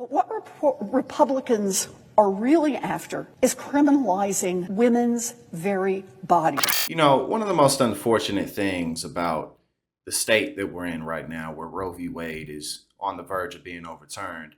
What Republicans are really after is criminalizing women's very bodies. You know, one of the most unfortunate things about the state that we're in right now, where Roe v. Wade is on the verge of being overturned,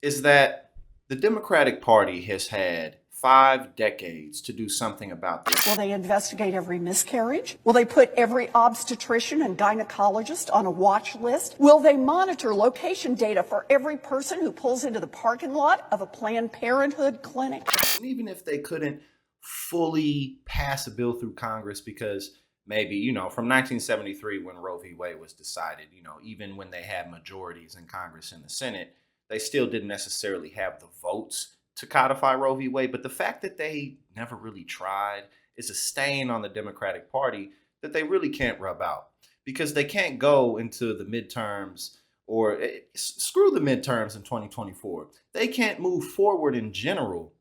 is that the Democratic Party has had 5 decades to do something about this. Will they investigate every miscarriage? Will they put every obstetrician and gynecologist on a watch list? Will they monitor location data for every person who pulls into the parking lot of a Planned Parenthood clinic? And even if they couldn't fully pass a bill through Congress, because maybe, from 1973 when Roe v. Wade was decided, even when they had majorities in Congress and the Senate, they still didn't necessarily have the votes to codify Roe v. Wade. But the fact that they never really tried is a stain on the Democratic Party that they really can't rub out, because they can't go into the midterms or screw the midterms in 2024. They can't move forward in general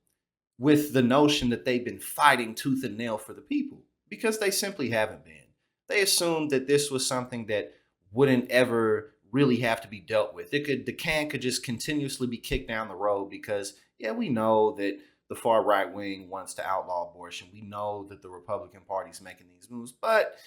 with the notion that they've been fighting tooth and nail for the people, because they simply haven't been. They assumed that this was something that wouldn't ever really have to be dealt with. The can could just continuously be kicked down the road because, yeah, we know that the far right wing wants to outlaw abortion. We know that the Republican Party is making these moves, but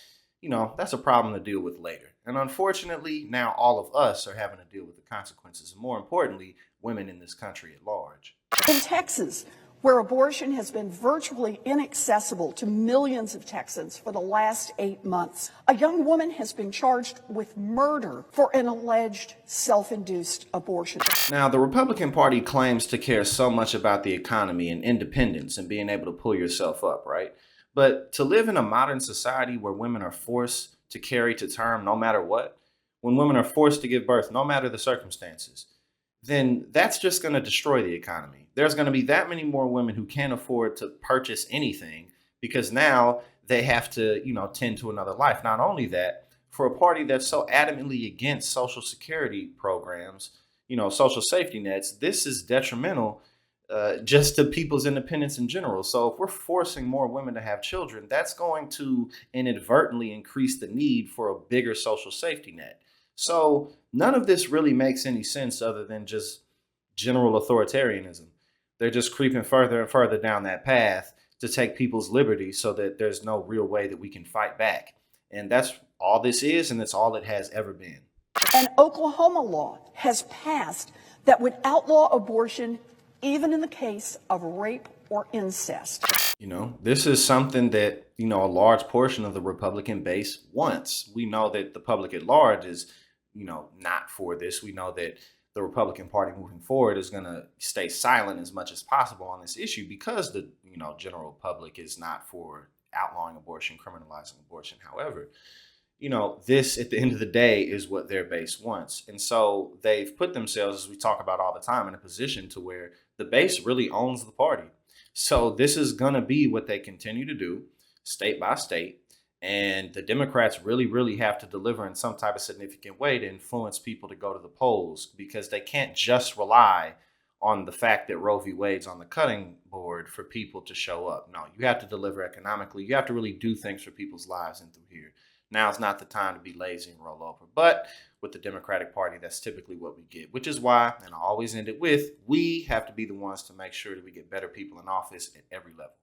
that's a problem to deal with later. And unfortunately, now all of us are having to deal with the consequences, and more importantly, women in this country at large. In Texas, where abortion has been virtually inaccessible to millions of Texans for the last 8 months, a young woman has been charged with murder for an alleged self-induced abortion. Now, the Republican Party claims to care so much about the economy and independence and being able to pull yourself up, right? But to live in a modern society where women are forced to carry to term no matter what, when women are forced to give birth no matter the circumstances, then that's just going to destroy the economy. There's going to be that many more women who can't afford to purchase anything because now they have to, tend to another life. Not only that, for a party that's so adamantly against Social Security programs, social safety nets, this is detrimental just to people's independence in general. So if we're forcing more women to have children, that's going to inadvertently increase the need for a bigger social safety net. So none of this really makes any sense other than just general authoritarianism. They're just creeping further and further down that path to take people's liberty so that there's no real way that we can fight back. And that's all this is, and that's all it has ever been. An Oklahoma law has passed that would outlaw abortion even in the case of rape or incest. This is something that, a large portion of the Republican base wants. We know that the public at large is, not for this. We know that the Republican Party moving forward is going to stay silent as much as possible on this issue because the, general public is not for outlawing abortion, criminalizing abortion. However, this at the end of the day is what their base wants. And so they've put themselves, as we talk about all the time, in a position to where the base really owns the party. So this is going to be what they continue to do state by state. And the Democrats really, really have to deliver in some type of significant way to influence people to go to the polls, because they can't just rely on the fact that Roe v. Wade's on the cutting board for people to show up. No, you have to deliver economically. You have to really do things for people's lives and through here. Now's not the time to be lazy and roll over. But with the Democratic Party, that's typically what we get, which is why, and I always end it with, we have to be the ones to make sure that we get better people in office at every level.